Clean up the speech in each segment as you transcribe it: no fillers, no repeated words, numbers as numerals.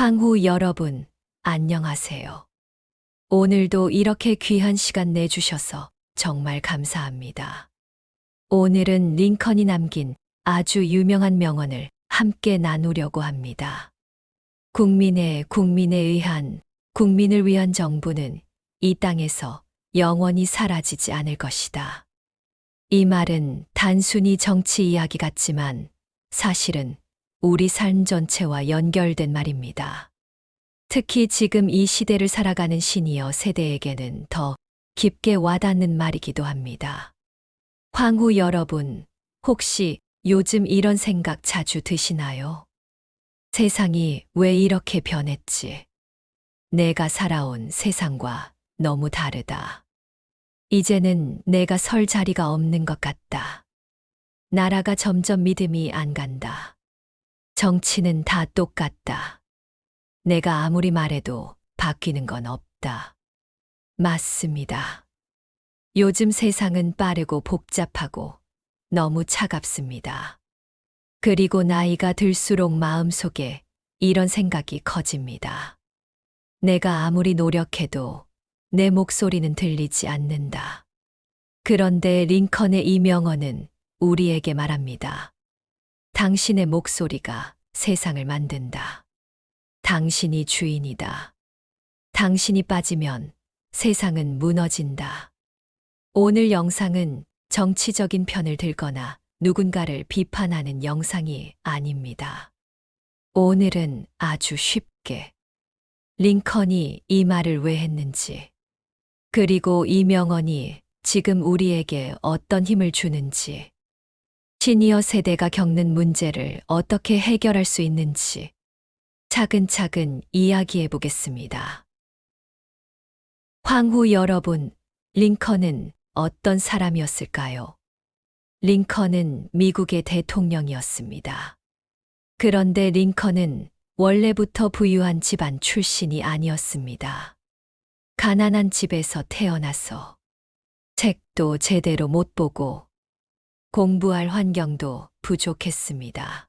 황후 여러분, 안녕하세요. 오늘도 이렇게 귀한 시간 내주셔서 정말 감사합니다. 오늘은 링컨이 남긴 아주 유명한 명언을 함께 나누려고 합니다. 국민에 의한, 국민을 위한 정부는 이 땅에서 영원히 사라지지 않을 것이다. 이 말은 단순히 정치 이야기 같지만 사실은 우리 삶 전체와 연결된 말입니다. 특히 지금 이 시대를 살아가는 시니어 세대에게는 더 깊게 와닿는 말이기도 합니다. 황후 여러분, 혹시 요즘 이런 생각 자주 드시나요? 세상이 왜 이렇게 변했지? 내가 살아온 세상과 너무 다르다. 이제는 내가 설 자리가 없는 것 같다. 나라가 점점 믿음이 안 간다. 정치는 다 똑같다. 내가 아무리 말해도 바뀌는 건 없다. 맞습니다. 요즘 세상은 빠르고 복잡하고 너무 차갑습니다. 그리고 나이가 들수록 마음속에 이런 생각이 커집니다. 내가 아무리 노력해도 내 목소리는 들리지 않는다. 그런데 링컨의 이 명언은 우리에게 말합니다. 당신의 목소리가 세상을 만든다. 당신이 주인이다. 당신이 빠지면 세상은 무너진다. 오늘 영상은 정치적인 편을 들거나 누군가를 비판하는 영상이 아닙니다. 오늘은 아주 쉽게 링컨이 이 말을 왜 했는지, 그리고 이 명언이 지금 우리에게 어떤 힘을 주는지, 시니어 세대가 겪는 문제를 어떻게 해결할 수 있는지 차근차근 이야기해 보겠습니다. 황후 여러분, 링컨은 어떤 사람이었을까요? 링컨은 미국의 대통령이었습니다. 그런데 링컨은 원래부터 부유한 집안 출신이 아니었습니다. 가난한 집에서 태어나서 책도 제대로 못 보고 공부할 환경도 부족했습니다.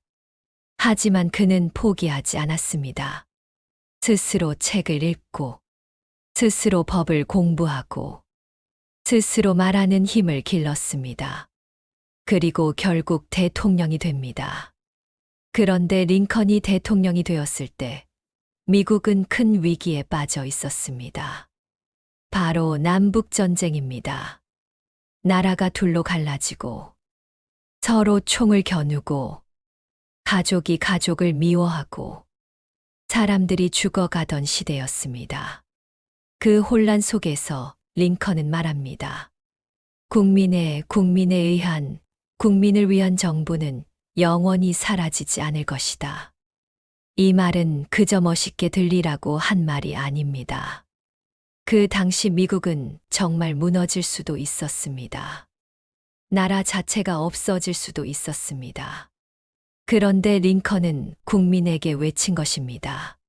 하지만 그는 포기하지 않았습니다. 스스로 책을 읽고, 스스로 법을 공부하고, 스스로 말하는 힘을 길렀습니다. 그리고 결국 대통령이 됩니다. 그런데 링컨이 대통령이 되었을 때 미국은 큰 위기에 빠져 있었습니다. 바로 남북전쟁입니다. 나라가 둘로 갈라지고 서로 총을 겨누고 가족이 가족을 미워하고 사람들이 죽어가던 시대였습니다. 그 혼란 속에서 링컨은 말합니다. 국민에 의한, 국민을 위한 정부는 영원히 사라지지 않을 것이다. 이 말은 그저 멋있게 들리라고 한 말이 아닙니다. 그 당시 미국은 정말 무너질 수도 있었습니다. 나라 자체가 없어질 수도 있었습니다. 그런데 링컨은 국민에게 외친 것입니다.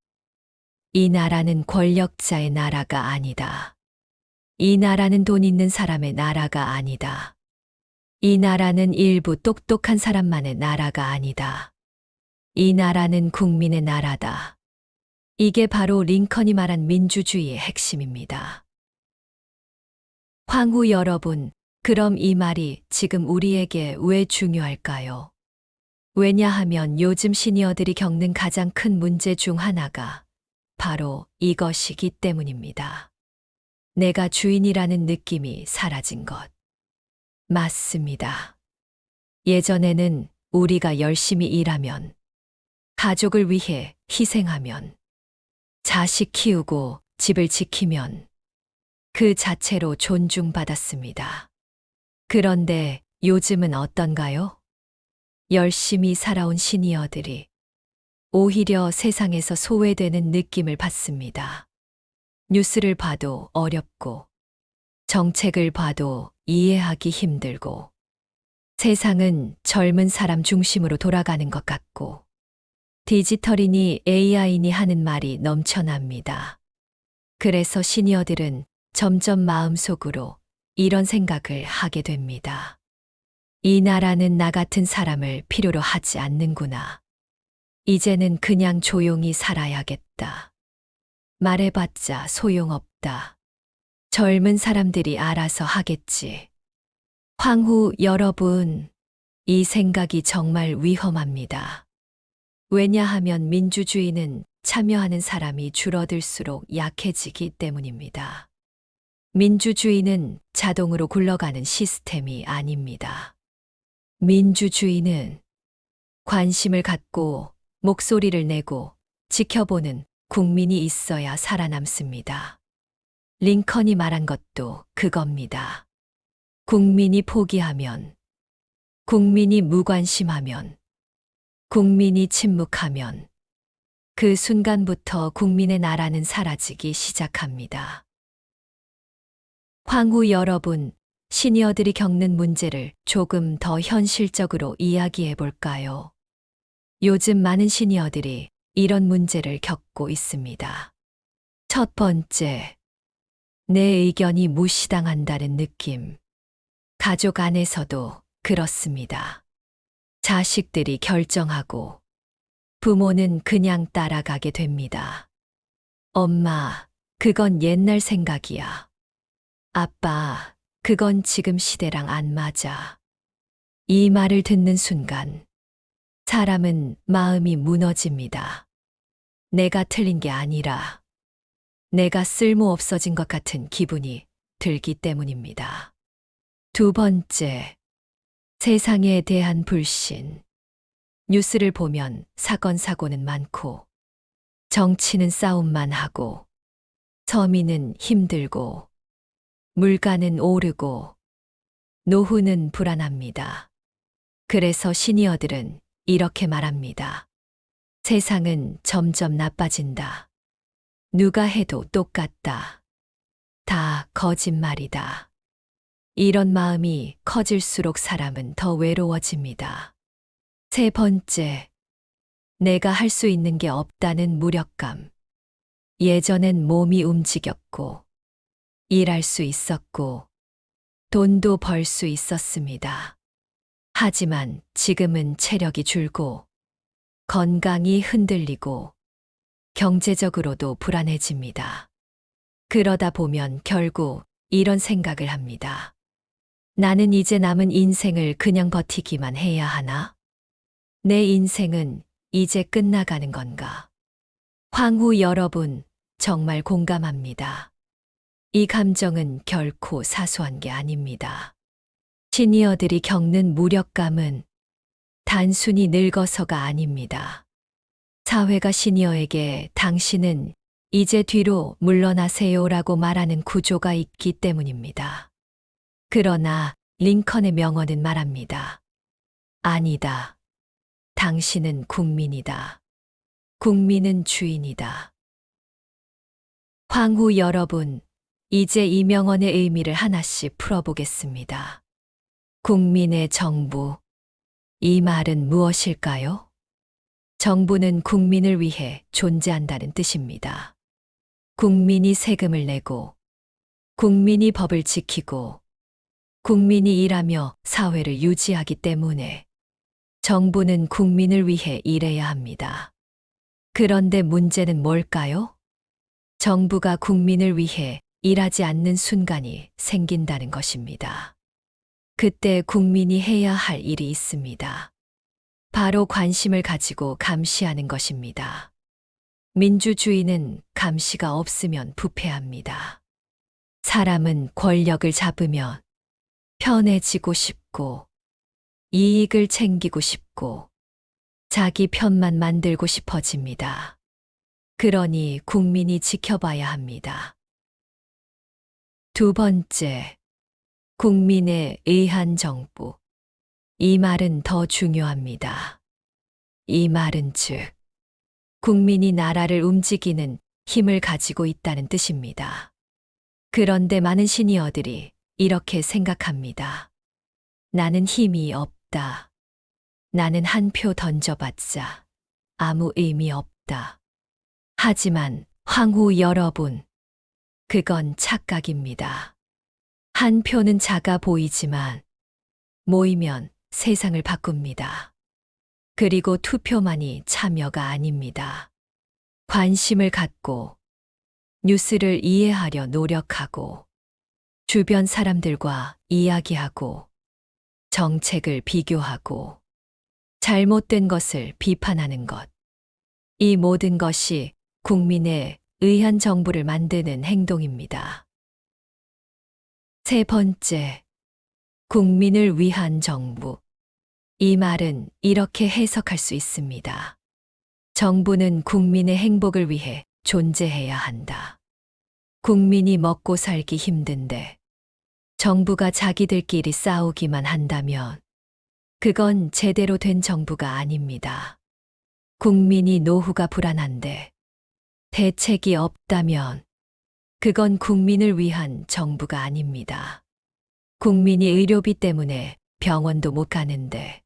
이 나라는 권력자의 나라가 아니다. 이 나라는 돈 있는 사람의 나라가 아니다. 이 나라는 일부 똑똑한 사람만의 나라가 아니다. 이 나라는 국민의 나라다. 이게 바로 링컨이 말한 민주주의의 핵심입니다. 황후 여러분, 그럼 이 말이 지금 우리에게 왜 중요할까요? 왜냐하면 요즘 시니어들이 겪는 가장 큰 문제 중 하나가 바로 이것이기 때문입니다. 내가 주인이라는 느낌이 사라진 것. 맞습니다. 예전에는 우리가 열심히 일하면, 가족을 위해 희생하면, 자식 키우고 집을 지키면 그 자체로 존중받았습니다. 그런데 요즘은 어떤가요? 열심히 살아온 시니어들이 오히려 세상에서 소외되는 느낌을 받습니다. 뉴스를 봐도 어렵고, 정책을 봐도 이해하기 힘들고, 세상은 젊은 사람 중심으로 돌아가는 것 같고, 디지털이니 AI니 하는 말이 넘쳐납니다. 그래서 시니어들은 점점 마음속으로 이런 생각을 하게 됩니다. 이 나라는 나 같은 사람을 필요로 하지 않는구나. 이제는 그냥 조용히 살아야겠다. 말해봤자 소용없다. 젊은 사람들이 알아서 하겠지. 황후 여러분, 이 생각이 정말 위험합니다. 왜냐하면 민주주의는 참여하는 사람이 줄어들수록 약해지기 때문입니다. 민주주의는 자동으로 굴러가는 시스템이 아닙니다. 민주주의는 관심을 갖고 목소리를 내고 지켜보는 국민이 있어야 살아남습니다. 링컨이 말한 것도 그겁니다. 국민이 포기하면, 국민이 무관심하면, 국민이 침묵하면 그 순간부터 국민의 나라는 사라지기 시작합니다. 황후 여러분, 시니어들이 겪는 문제를 조금 더 현실적으로 이야기해 볼까요? 요즘 많은 시니어들이 이런 문제를 겪고 있습니다. 첫 번째, 내 의견이 무시당한다는 느낌. 가족 안에서도 그렇습니다. 자식들이 결정하고 부모는 그냥 따라가게 됩니다. 엄마, 그건 옛날 생각이야. 아빠, 그건 지금 시대랑 안 맞아. 이 말을 듣는 순간 사람은 마음이 무너집니다. 내가 틀린 게 아니라 내가 쓸모 없어진 것 같은 기분이 들기 때문입니다. 두 번째, 세상에 대한 불신. 뉴스를 보면 사건, 사고는 많고, 정치는 싸움만 하고, 서민은 힘들고, 물가는 오르고, 노후는 불안합니다. 그래서 시니어들은 이렇게 말합니다. 세상은 점점 나빠진다. 누가 해도 똑같다. 다 거짓말이다. 이런 마음이 커질수록 사람은 더 외로워집니다. 세 번째, 내가 할 수 있는 게 없다는 무력감. 예전엔 몸이 움직였고, 일할 수 있었고, 돈도 벌 수 있었습니다. 하지만 지금은 체력이 줄고, 건강이 흔들리고, 경제적으로도 불안해집니다. 그러다 보면 결국 이런 생각을 합니다. 나는 이제 남은 인생을 그냥 버티기만 해야 하나? 내 인생은 이제 끝나가는 건가? 황후 여러분, 정말 공감합니다. 이 감정은 결코 사소한 게 아닙니다. 시니어들이 겪는 무력감은 단순히 늙어서가 아닙니다. 사회가 시니어에게 당신은 이제 뒤로 물러나세요라고 말하는 구조가 있기 때문입니다. 그러나 링컨의 명언은 말합니다. 아니다. 당신은 국민이다. 국민은 주인이다. 황후 여러분, 이제 이 명언의 의미를 하나씩 풀어보겠습니다. 국민의 정부. 이 말은 무엇일까요? 정부는 국민을 위해 존재한다는 뜻입니다. 국민이 세금을 내고, 국민이 법을 지키고, 국민이 일하며 사회를 유지하기 때문에 정부는 국민을 위해 일해야 합니다. 그런데 문제는 뭘까요? 정부가 국민을 위해 일하지 않는 순간이 생긴다는 것입니다. 그때 국민이 해야 할 일이 있습니다. 바로 관심을 가지고 감시하는 것입니다. 민주주의는 감시가 없으면 부패합니다. 사람은 권력을 잡으면 편해지고 싶고, 이익을 챙기고 싶고, 자기 편만 만들고 싶어집니다. 그러니 국민이 지켜봐야 합니다. 두 번째, 국민에 의한 정부. 이 말은 더 중요합니다. 이 말은 즉, 국민이 나라를 움직이는 힘을 가지고 있다는 뜻입니다. 그런데 많은 시니어들이 이렇게 생각합니다. 나는 힘이 없다. 나는 한 표 던져봤자 아무 의미 없다. 하지만 황후 여러분, 그건 착각입니다. 한 표는 작아 보이지만 모이면 세상을 바꿉니다. 그리고 투표만이 참여가 아닙니다. 관심을 갖고, 뉴스를 이해하려 노력하고, 주변 사람들과 이야기하고, 정책을 비교하고, 잘못된 것을 비판하는 것. 이 모든 것이 국민에 의한 정부를 만드는 행동입니다. 세 번째, 국민을 위한 정부. 이 말은 이렇게 해석할 수 있습니다. 정부는 국민의 행복을 위해 존재해야 한다. 국민이 먹고 살기 힘든데 정부가 자기들끼리 싸우기만 한다면 그건 제대로 된 정부가 아닙니다. 국민이 노후가 불안한데 대책이 없다면 그건 국민을 위한 정부가 아닙니다. 국민이 의료비 때문에 병원도 못 가는데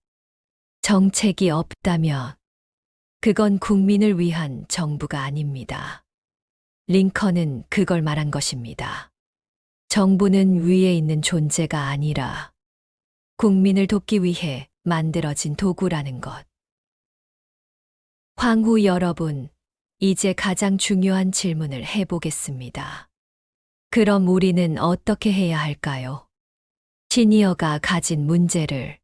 정책이 없다면 그건 국민을 위한 정부가 아닙니다. 링컨은 그걸 말한 것입니다. 정부는 위에 있는 존재가 아니라 국민을 돕기 위해 만들어진 도구라는 것. 황후 여러분, 이제 가장 중요한 질문을 해보겠습니다. 그럼 우리는 어떻게 해야 할까요? 시니어가 가진 문제를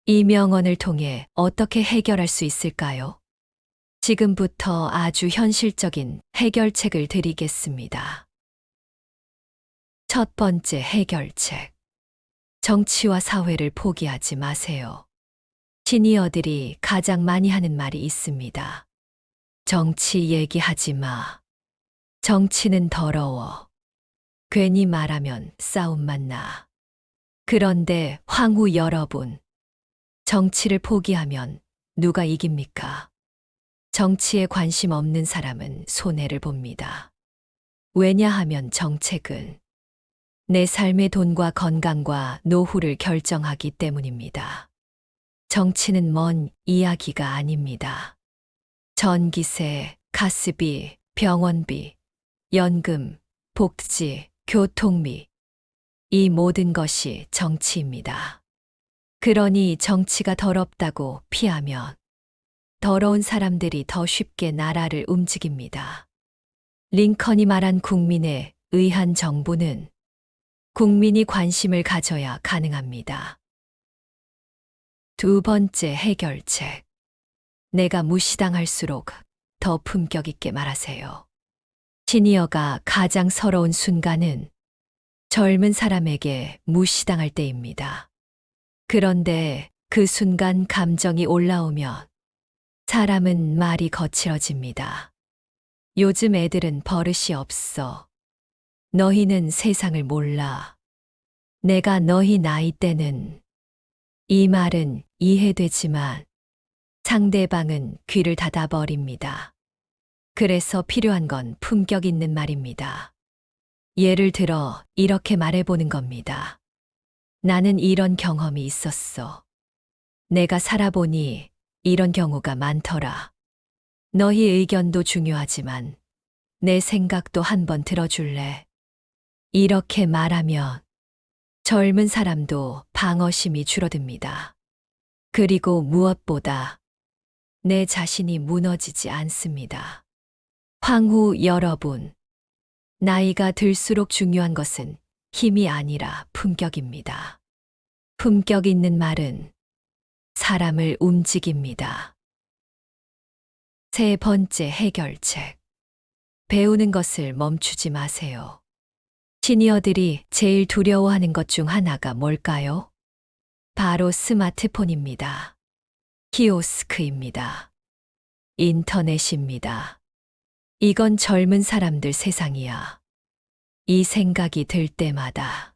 이 명언을 통해 어떻게 해결할 수 있을까요? 지금부터 아주 현실적인 해결책을 드리겠습니다. 첫 번째 해결책. 정치와 사회를 포기하지 마세요. 시니어들이 가장 많이 하는 말이 있습니다. 정치 얘기하지 마. 정치는 더러워. 괜히 말하면 싸움만 나. 그런데 황후 여러분, 정치를 포기하면 누가 이깁니까? 정치에 관심 없는 사람은 손해를 봅니다. 왜냐하면 정책은 내 삶의 돈과 건강과 노후를 결정하기 때문입니다. 정치는 먼 이야기가 아닙니다. 전기세, 가스비, 병원비, 연금, 복지, 교통비, 이 모든 것이 정치입니다. 그러니 정치가 더럽다고 피하면 더러운 사람들이 더 쉽게 나라를 움직입니다. 링컨이 말한 국민에 의한 정부는 국민이 관심을 가져야 가능합니다. 두 번째 해결책. 내가 무시당할수록 더 품격 있게 말하세요. 시니어가 가장 서러운 순간은 젊은 사람에게 무시당할 때입니다. 그런데 그 순간 감정이 올라오면 사람은 말이 거칠어집니다. 요즘 애들은 버릇이 없어. 너희는 세상을 몰라. 내가 너희 나이 때는. 이 말은 이해되지만 상대방은 귀를 닫아버립니다. 그래서 필요한 건 품격 있는 말입니다. 예를 들어 이렇게 말해보는 겁니다. 나는 이런 경험이 있었어. 내가 살아보니 이런 경우가 많더라. 너희 의견도 중요하지만 내 생각도 한번 들어줄래? 이렇게 말하면 젊은 사람도 방어심이 줄어듭니다. 그리고 무엇보다 내 자신이 무너지지 않습니다. 황후 여러분, 나이가 들수록 중요한 것은 힘이 아니라 품격입니다. 품격 있는 말은 사람을 움직입니다. 세 번째 해결책. 배우는 것을 멈추지 마세요. 시니어들이 제일 두려워하는 것 중 하나가 뭘까요? 바로 스마트폰입니다. 키오스크입니다. 인터넷입니다. 이건 젊은 사람들 세상이야. 이 생각이 들 때마다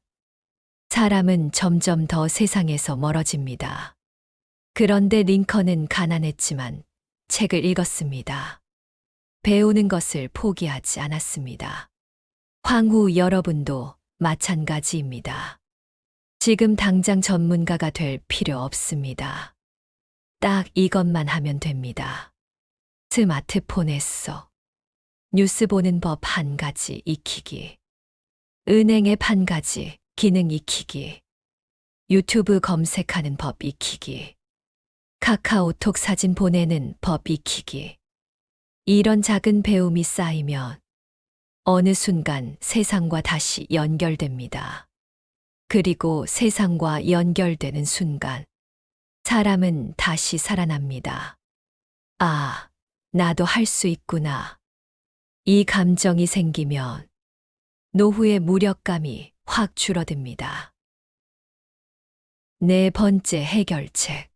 사람은 점점 더 세상에서 멀어집니다. 그런데 링컨은 가난했지만 책을 읽었습니다. 배우는 것을 포기하지 않았습니다. 황후 여러분도 마찬가지입니다. 지금 당장 전문가가 될 필요 없습니다. 딱 이것만 하면 됩니다. 스마트폰에서 뉴스 보는 법 한 가지 익히기. 은행 앱 한 가지 기능 익히기. 유튜브 검색하는 법 익히기. 카카오톡 사진 보내는 법 익히기. 이런 작은 배움이 쌓이면 어느 순간 세상과 다시 연결됩니다. 그리고 세상과 연결되는 순간 사람은 다시 살아납니다. 아, 나도 할 수 있구나. 이 감정이 생기면 노후의 무력감이 확 줄어듭니다. 네 번째 해결책.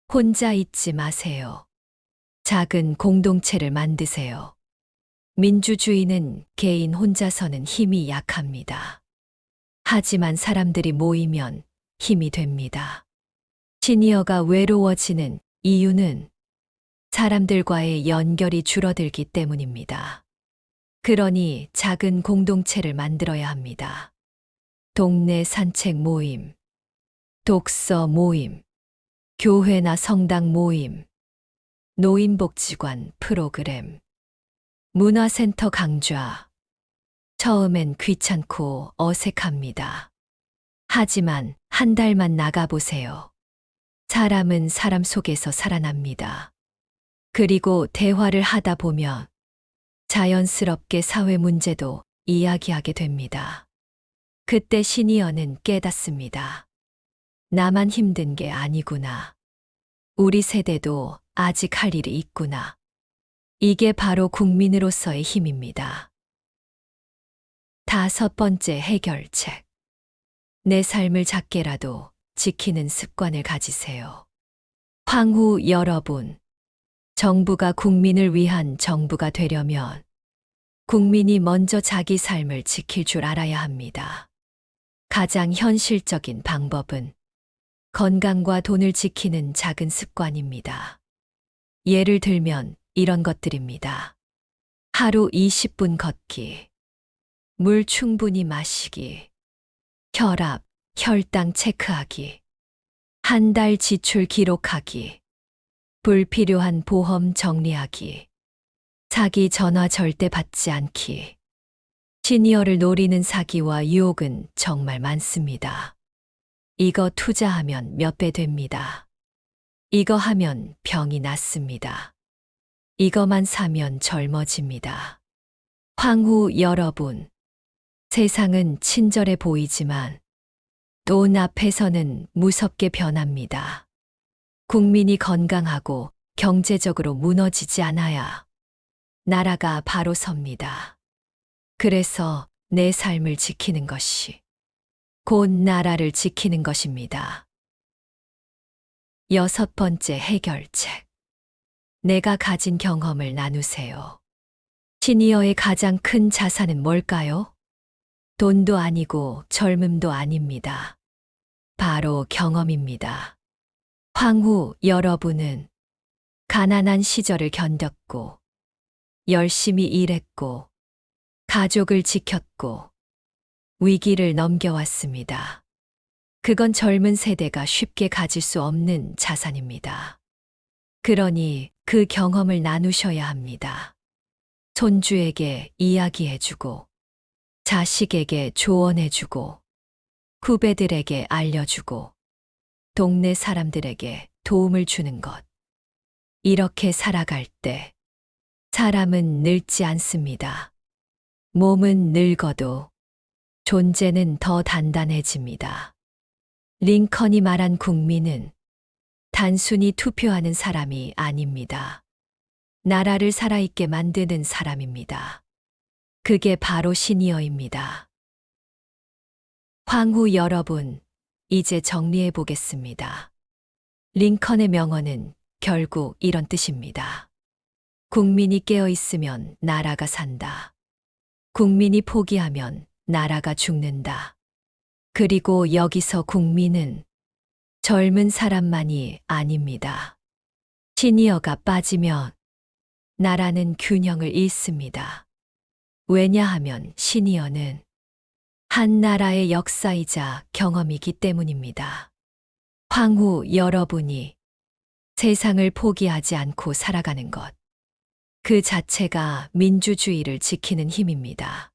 혼자 있지 마세요. 작은 공동체를 만드세요. 민주주의는 개인 혼자서는 힘이 약합니다. 하지만 사람들이 모이면 힘이 됩니다. 시니어가 외로워지는 이유는 사람들과의 연결이 줄어들기 때문입니다. 그러니 작은 공동체를 만들어야 합니다. 동네 산책 모임, 독서 모임, 교회나 성당 모임, 노인복지관 프로그램, 문화센터 강좌. 처음엔 귀찮고 어색합니다. 하지만 한 달만 나가보세요. 사람은 사람 속에서 살아납니다. 그리고 대화를 하다 보면 자연스럽게 사회 문제도 이야기하게 됩니다. 그때 시니어는 깨닫습니다. 나만 힘든 게 아니구나. 우리 세대도 아직 할 일이 있구나. 이게 바로 국민으로서의 힘입니다. 다섯 번째 해결책. 내 삶을 작게라도 지키는 습관을 가지세요. 향후 여러분, 정부가 국민을 위한 정부가 되려면 국민이 먼저 자기 삶을 지킬 줄 알아야 합니다. 가장 현실적인 방법은 건강과 돈을 지키는 작은 습관입니다. 예를 들면 이런 것들입니다. 하루 20분 걷기, 물 충분히 마시기, 혈압, 혈당 체크하기, 한 달 지출 기록하기, 불필요한 보험 정리하기, 사기 전화 절대 받지 않기. 시니어를 노리는 사기와 유혹은 정말 많습니다. 이거 투자하면 몇 배 됩니다. 이거 하면 병이 낫습니다. 이거만 사면 젊어집니다. 향후 여러분, 세상은 친절해 보이지만 돈 앞에서는 무섭게 변합니다. 국민이 건강하고 경제적으로 무너지지 않아야 나라가 바로 섭니다. 그래서 내 삶을 지키는 것이 곧 나라를 지키는 것입니다. 여섯 번째 해결책. 내가 가진 경험을 나누세요. 시니어의 가장 큰 자산은 뭘까요? 돈도 아니고 젊음도 아닙니다. 바로 경험입니다. 향후 여러분은 가난한 시절을 견뎠고, 열심히 일했고, 가족을 지켰고, 위기를 넘겨왔습니다. 그건 젊은 세대가 쉽게 가질 수 없는 자산입니다. 그러니 그 경험을 나누셔야 합니다. 손주에게 이야기해주고, 자식에게 조언해주고, 후배들에게 알려주고, 동네 사람들에게 도움을 주는 것. 이렇게 살아갈 때 사람은 늙지 않습니다. 몸은 늙어도 존재는 더 단단해집니다. 링컨이 말한 국민은 단순히 투표하는 사람이 아닙니다. 나라를 살아있게 만드는 사람입니다. 그게 바로 시니어입니다. 향후 여러분, 이제 정리해 보겠습니다. 링컨의 명언은 결국 이런 뜻입니다. 국민이 깨어 있으면 나라가 산다. 국민이 포기하면 나라가 죽는다. 그리고 여기서 국민은 젊은 사람만이 아닙니다. 시니어가 빠지면 나라는 균형을 잃습니다. 왜냐하면 시니어는 한 나라의 역사이자 경험이기 때문입니다. 향후 여러분이 세상을 포기하지 않고 살아가는 것. 그 자체가 민주주의를 지키는 힘입니다.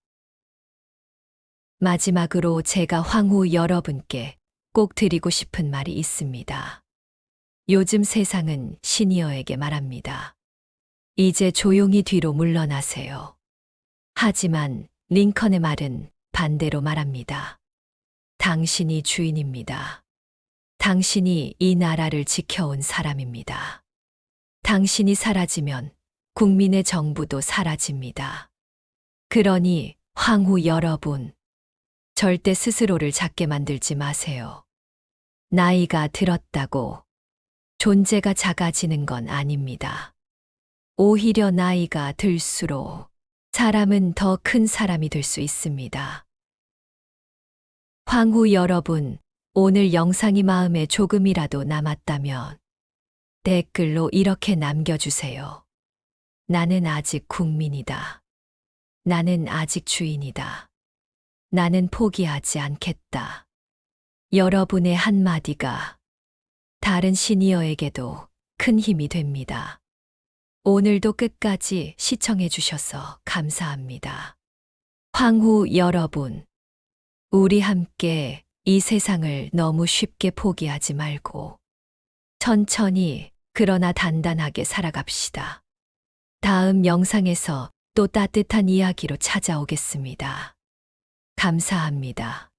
마지막으로 제가 향후 여러분께 꼭 드리고 싶은 말이 있습니다. 요즘 세상은 시니어에게 말합니다. 이제 조용히 뒤로 물러나세요. 하지만 링컨의 말은 반대로 말합니다. 당신이 주인입니다. 당신이 이 나라를 지켜온 사람입니다. 당신이 사라지면 국민의 정부도 사라집니다. 그러니 황후 여러분, 절대 스스로를 작게 만들지 마세요. 나이가 들었다고 존재가 작아지는 건 아닙니다. 오히려 나이가 들수록 사람은 더 큰 사람이 될 수 있습니다. 황후 여러분, 오늘 영상이 마음에 조금이라도 남았다면 댓글로 이렇게 남겨주세요. 나는 아직 국민이다. 나는 아직 주인이다. 나는 포기하지 않겠다. 여러분의 한마디가 다른 시니어에게도 큰 힘이 됩니다. 오늘도 끝까지 시청해 주셔서 감사합니다. 황후 여러분, 우리 함께 이 세상을 너무 쉽게 포기하지 말고 천천히 그러나 단단하게 살아갑시다. 다음 영상에서 또 따뜻한 이야기로 찾아오겠습니다. 감사합니다.